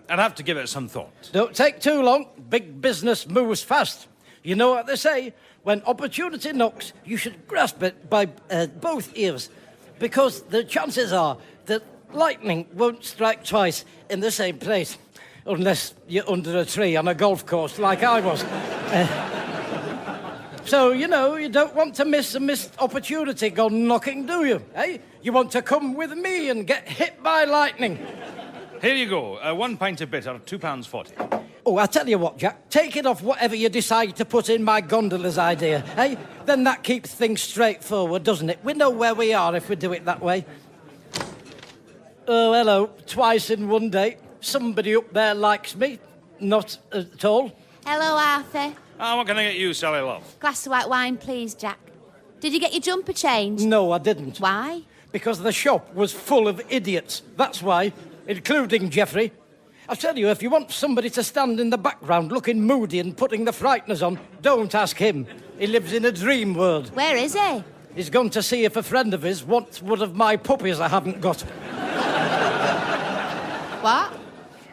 have to give it some thought. Don't take too long. Big business moves fast. You know what they say? When opportunity knocks, you should grasp it by both ears, because the chances are that lightning won't strike twice in the same place, unless you're under a tree on a golf course like I was. So, you know, you don't want to miss a missed opportunity gone knocking, do you? Eh? You want to come with me and get hit by lightning. Here you go. 1 pint of bitter, £2.40. Oh, I tell you what, Jack, take it off whatever you decide to put in my gondola's idea, eh? Then that keeps things straightforward, doesn't it? We know where we are if we do it that way. Oh, hello. Twice in one day. Somebody up there likes me. Not at all. Hello, Arthur. What can I get you, Sally Love? Glass of white wine, please, Jack. Did you get your jumper changed? No, I didn't. Why? Because the shop was full of idiots. That's why, including Geoffrey. I tell you, if you want somebody to stand in the background looking moody and putting the frighteners on, don't ask him. He lives in a dream world. Where is he? He's gone to see if a friend of his wants one of my puppies I haven't got. What?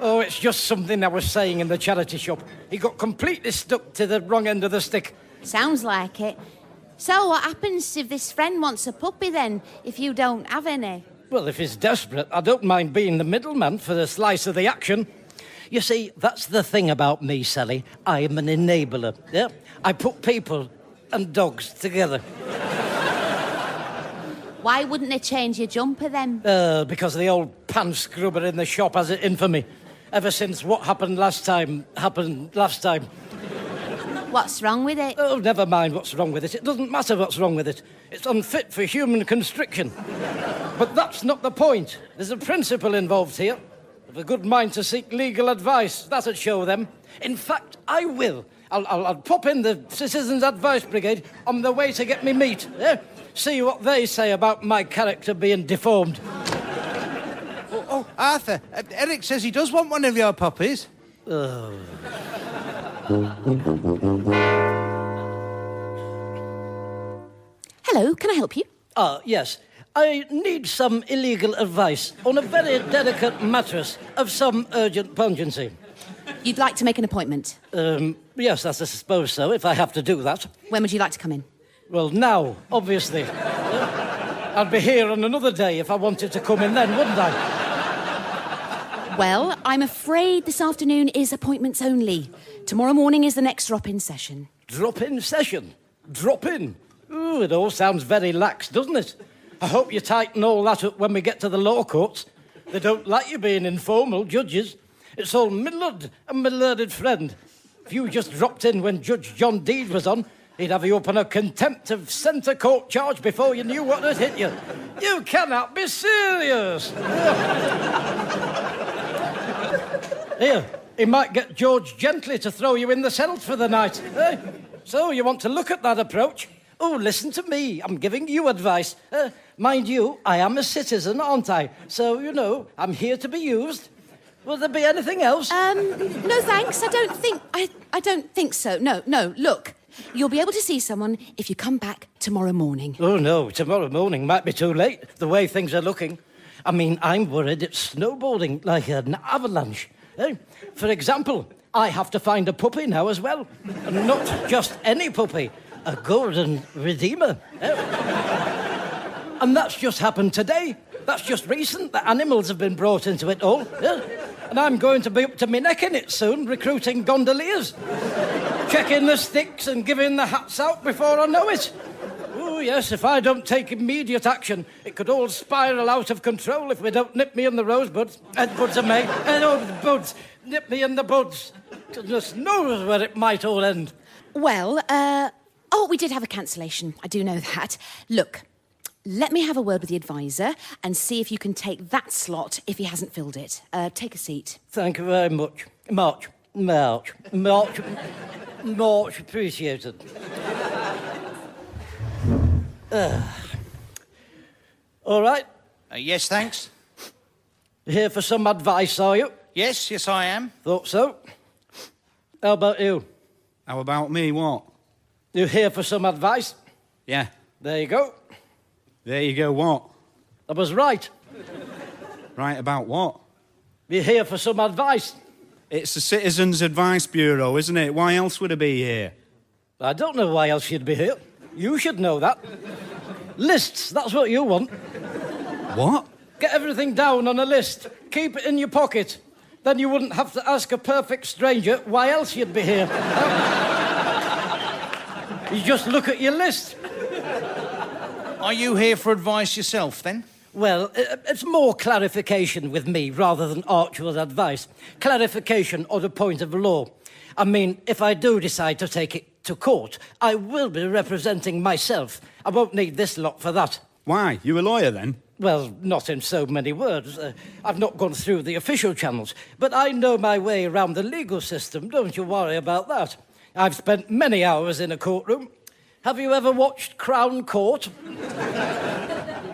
Oh, it's just something I was saying in the charity shop. He got completely stuck to the wrong end of the stick. Sounds like it. So what happens if this friend wants a puppy then, if you don't have any? Well, if he's desperate, I don't mind being the middleman for the slice of the action. You see, that's the thing about me, Sally. I'm an enabler. Yeah? I put people and dogs together. Why wouldn't they change your jumper then? Because the old pan scrubber in the shop has it in for me. Ever since what happened last time. What's wrong with it? Oh, never mind what's wrong with it. It doesn't matter what's wrong with it. It's unfit for human constriction. But that's not the point. There's a principle involved here. I've a good mind to seek legal advice. That'd show them. In fact, I will. I'll pop in the Citizens Advice Brigade on the way to get me meat. See what they say about my character being deformed. Oh, Arthur, Eric says he does want one of your puppies. Oh. Hello, can I help you? Yes. I need some illegal advice on a very delicate mattress of some urgent pungency. You'd like to make an appointment? Yes, I suppose so, if I have to do that. When would you like to come in? Well, now, obviously. I'd be here on another day if I wanted to come in then, wouldn't I? Well, I'm afraid this afternoon is appointments only. Tomorrow morning is the next drop-in session. Drop-in session? Drop-in? Ooh, it all sounds very lax, doesn't it? I hope you tighten all that up when we get to the law courts. They don't like you being informal, judges. It's all my lord and my learned friend. If you just dropped in when Judge John Deed was on, he'd have you up on a contempt of centre court charge before you knew what had hit you. You cannot be serious. Here, he might get George Gently to throw you in the cells for the night. So you want to look at that approach? Oh, listen to me. I'm giving you advice. Mind you, I am a citizen, aren't I? So, you know, I'm here to be used. Will there be anything else? No thanks. I don't think so. No, look. You'll be able to see someone if you come back tomorrow morning. Oh, no, tomorrow morning might be too late, the way things are looking. I mean, I'm worried it's snowballing like an avalanche. For example, I have to find a puppy now as well. And not just any puppy, a golden redeemer. And that's just happened today. That's just recent. The animals have been brought into it all. And I'm going to be up to my neck in it soon, recruiting gondoliers. Checking the sticks and giving the hats out before I know it. Oh, yes, if I don't take immediate action, it could all spiral out of control if we don't nip me in the rosebuds. Buds are made. The buds. Nip me in the buds. Goodness knows where it might all end. Well, we did have a cancellation. I do know that. Look, Let me have a word with the advisor and see if you can take that slot if he hasn't filled it. Take a seat. Thank you very much. Much appreciated. All right. Yes, thanks. Here for some advice, are you? Yes, I am. Thought so. How about you? How about me, what? You here for some advice? Yeah. There you go. There you go, what? I was right. Right about what? You're here for some advice. It's the Citizens Advice Bureau, isn't it? Why else would I be here? I don't know why else you'd be here. You should know that. Lists, that's what you want. What? Get everything down on a list. Keep it in your pocket. Then you wouldn't have to ask a perfect stranger why else you'd be here. You just look at your list. Are you here for advice yourself, then? Well, it's more clarification with me rather than actual advice. Clarification or the point of law. I mean, if I do decide to take it to court, I will be representing myself. I won't need this lot for that. Why? You a lawyer, then? Well, not in so many words. I've not gone through the official channels, but I know my way around the legal system. Don't you worry about that. I've spent many hours in a courtroom. Have you ever watched Crown Court?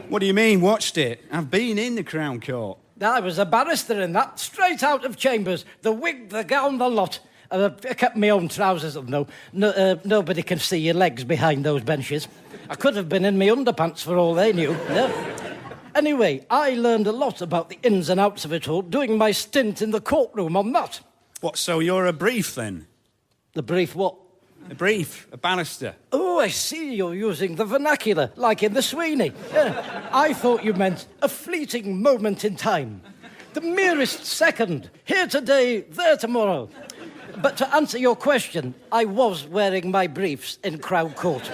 What do you mean, watched it? I've been in the Crown Court. I was a barrister in that, straight out of chambers. The wig, the gown, the lot. I kept my own trousers on, though. Nobody can see your legs behind those benches. I could have been in my underpants for all they knew. Yeah. Anyway, I learned a lot about the ins and outs of it all doing my stint in the courtroom on that. What, so you're a brief, then? The brief what? A brief, a barrister. Oh, I see you're using the vernacular, like in the Sweeney. I thought you meant a fleeting moment in time. The merest second. Here today, there tomorrow. But to answer your question, I was wearing my briefs in Crown Court.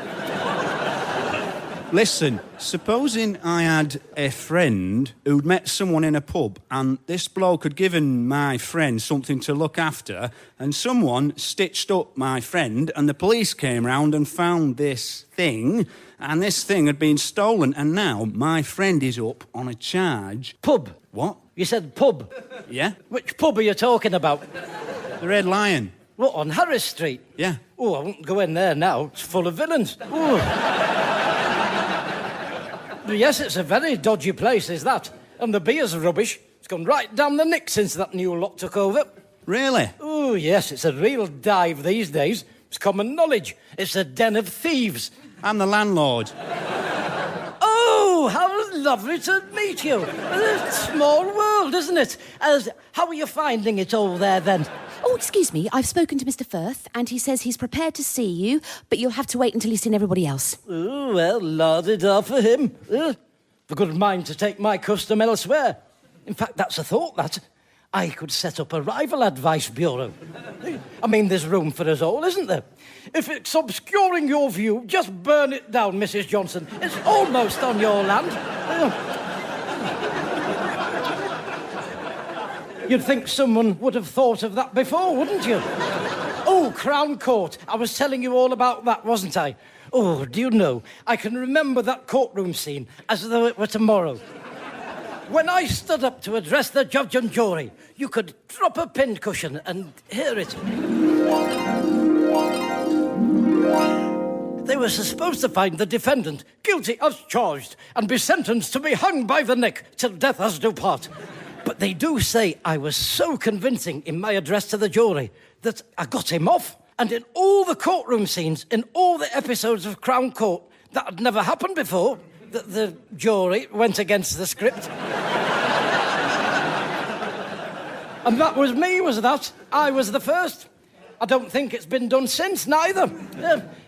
Listen, supposing I had a friend who'd met someone in a pub and this bloke had given my friend something to look after and someone stitched up my friend and the police came round and found this thing and this thing had been stolen and now my friend is up on a charge. Pub? What? You said pub? Yeah? Which pub are you talking about? The Red Lion. What, on Harris Street? Yeah. Oh, I won't go in there now. It's full of villains. Ooh. Yes, it's a very dodgy place, is that? And the beer's rubbish. It's gone right down the nick since that new lot took over. Really? Oh, yes, it's a real dive these days. It's common knowledge. It's a den of thieves. I'm the landlord. Oh, how lovely to meet you. A small world, isn't it? How are you finding it all there, then? Oh, excuse me, I've spoken to Mr. Firth, and he says he's prepared to see you, but you'll have to wait until he's seen everybody else. Oh, well, la-di-da for him. I've a good mind to take my custom elsewhere. In fact, that's a thought, that. I could set up a rival advice bureau. I mean, there's room for us all, isn't there? If it's obscuring your view, just burn it down, Mrs. Johnson. It's almost on your land. You'd think someone would have thought of that before, wouldn't you? Oh, Crown Court. I was telling you all about that, wasn't I? Oh, do you know, I can remember that courtroom scene as though it were tomorrow. When I stood up to address the judge and jury, you could drop a pincushion and hear it. They were supposed to find the defendant guilty as charged and be sentenced to be hung by the neck till death us do part. But they do say I was so convincing in my address to the jury that I got him off. And in all the courtroom scenes, in all the episodes of Crown Court, that had never happened before. The jury went against the script. And that was me, was that? I was the first. I don't think it's been done since, neither.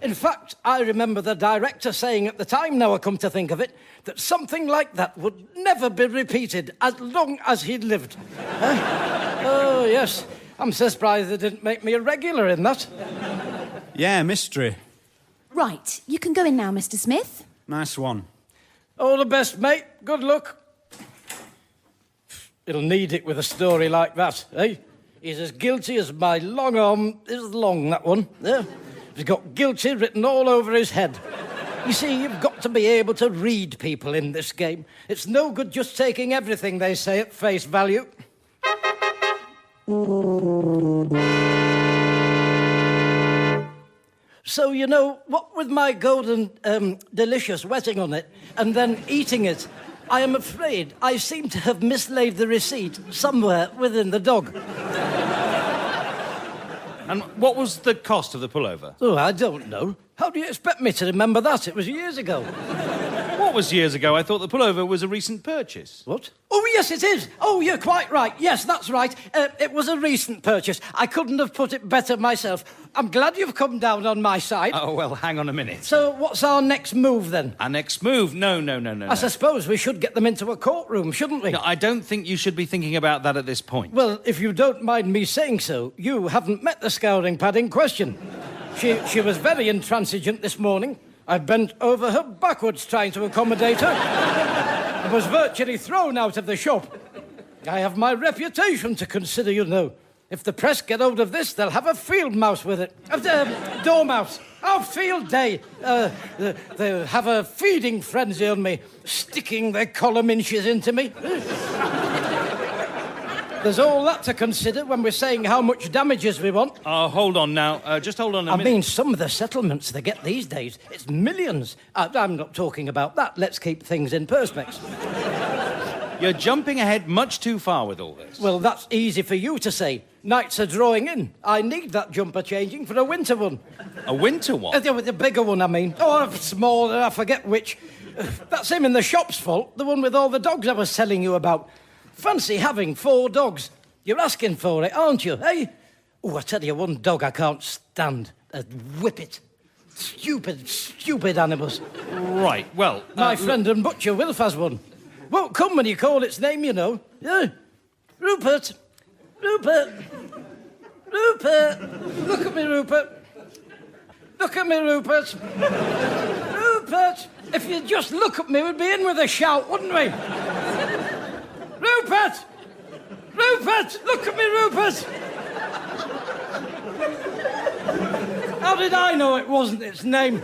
In fact, I remember the director saying at the time, now I come to think of it, that something like that would never be repeated as long as he'd lived. Oh, yes. I'm so surprised they didn't make me a regular in that. Yeah, mystery. Right, you can go in now, Mr. Smith. Nice one. All the best, mate. Good luck. It'll need it with a story like that, eh? He's as guilty as my long arm is long, that one. Yeah. He's got guilty written all over his head. You see, you've got to be able to read people in this game. It's no good just taking everything they say at face value. So, you know, what with my golden, delicious wetting on it and then eating it, I am afraid I seem to have mislaid the receipt somewhere within the dog. And what was the cost of the pullover? Oh, I don't know. How do you expect me to remember that? It was years ago. What was years ago? I thought the pullover was a recent purchase. What? Oh, yes, it is. Oh, you're quite right. Yes, that's right. It was a recent purchase. I couldn't have put it better myself. I'm glad you've come down on my side. Oh, well, hang on a minute. So what's our next move, then? Our next move? No. I suppose we should get them into a courtroom, shouldn't we? No, I don't think you should be thinking about that at this point. Well, if you don't mind me saying so, you haven't met the scouring pad in question. She was very intransigent this morning. I bent over her backwards trying to accommodate her. I was virtually thrown out of the shop. I have my reputation to consider, you know. If the press get hold of this, they'll have a field mouse with it. Dormouse. Oh, field day. They'll have a feeding frenzy on me, sticking their column inches into me. There's all that to consider when we're saying how much damages we want. Oh, hold on now. Just hold on a minute. I mean, some of the settlements they get these days, it's millions. I'm not talking about that. Let's keep things in perspex. You're jumping ahead much too far with all this. Well, that's easy for you to say. Nights are drawing in. I need that jumper changing for a winter one. A winter one? The bigger one, I mean. Oh, smaller, I forget which. That's him in the shop's fault, the one with all the dogs I was telling you about. Fancy having 4 dogs. You're asking for it, aren't you, eh? Oh, I tell you, one dog I can't stand. A whippet. Stupid animals. Right, well... My friend and butcher Wilf has one. Won't come when you call its name, you know. Yeah. Rupert. Look at me, Rupert. Rupert, if you'd just look at me, we'd be in with a shout, wouldn't we? Rupert! Look at me, Rupert! How did I know it wasn't its name?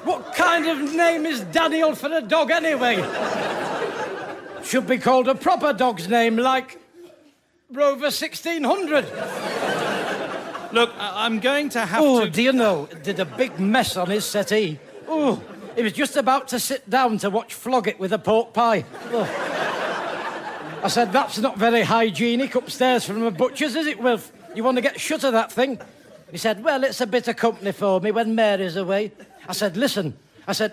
What kind of name is Daniel for a dog, anyway? Should be called a proper dog's name, like Rover 1600. Look, I'm going to have to... Oh, do you know, it did a big mess on his settee. Oh, he was just about to sit down to watch Flog It with a pork pie. Oh. I said, that's not very hygienic upstairs from a butcher's, is it, Wilf? You want to get shut of that thing? He said, well, it's a bit of company for me when Mary's away. I said, listen,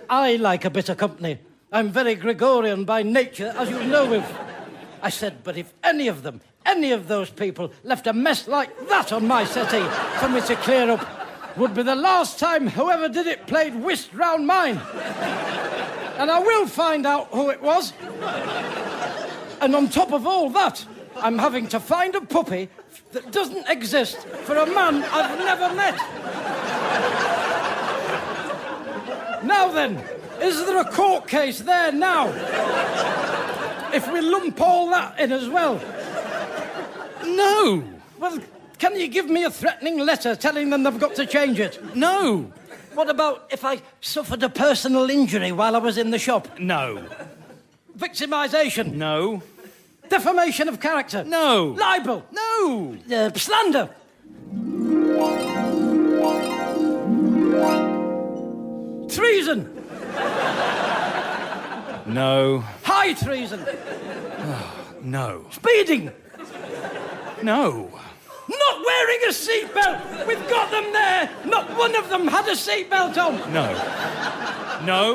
I like a bit of company. I'm very Gregorian by nature, as you know, Wilf. I said, but if any of those people left a mess like that on my settee for me to clear up, would be the last time whoever did it played whist round mine. And I will find out who it was. And on top of all that, I'm having to find a puppy that doesn't exist for a man I've never met. Now then, is there a court case there now? If we lump all that in as well. No! Well, can you give me a threatening letter telling them they've got to change it? No! What about if I suffered a personal injury while I was in the shop? No. Victimisation? No. Defamation of character? No. Libel? No. Slander? Treason? No. High treason? No. Speeding? No. Not wearing a seatbelt! We've got them there! Not one of them had a seatbelt on! No. No.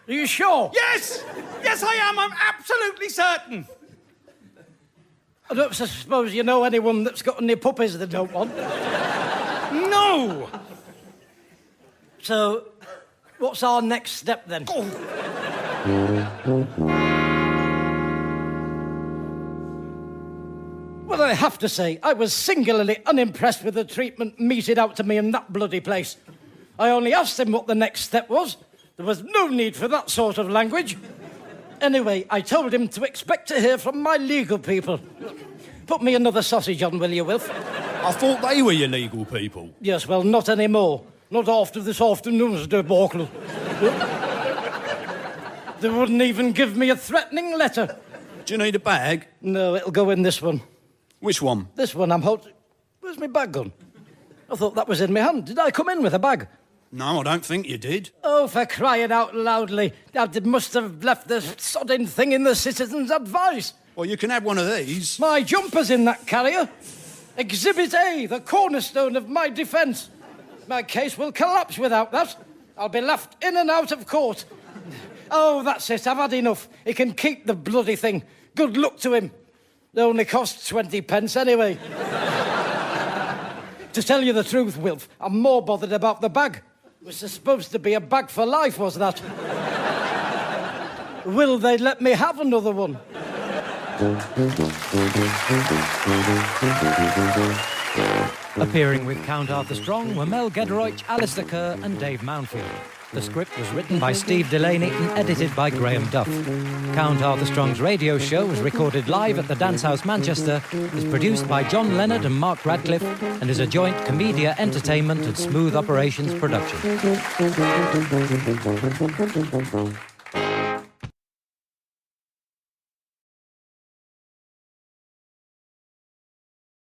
Are you sure? Yes! Yes, I am. I'm absolutely certain. I don't suppose you know anyone that's got any puppies they don't want. No! So, what's our next step then? Well, I have to say, I was singularly unimpressed with the treatment meted out to me in that bloody place. I only asked him what the next step was. There was no need for that sort of language. Anyway, I told him to expect to hear from my legal people. Put me another sausage on, will you, Wilf? I thought they were your legal people. Yes, well, not anymore. Not after this afternoon's debacle. They wouldn't even give me a threatening letter. Do you need a bag? No, it'll go in this one. Which one? This one I'm holding. Where's my bag gone? I thought that was in my hand. Did I come in with a bag? No, I don't think you did. Oh, for crying out loudly. I must have left the sodding thing in the citizen's advice. Well, you can have one of these. My jumper's in that carrier. Exhibit A, the cornerstone of my defence. My case will collapse without that. I'll be left in and out of court. Oh, that's it. I've had enough. He can keep the bloody thing. Good luck to him. It only costs 20 pence anyway. To tell you the truth, Wilf, I'm more bothered about the bag. It was supposed to be a bag for life, was that? Will they let me have another one? Appearing with Count Arthur Strong were Mel Gederoich, Alistair Kerr and Dave Mounfield. The script was written by Steve Delaney and edited by Graham Duff. Count Arthur Strong's radio show was recorded live at the Dance House Manchester, is produced by John Leonard and Mark Radcliffe, and is a joint Comedia Entertainment and Smooth Operations production.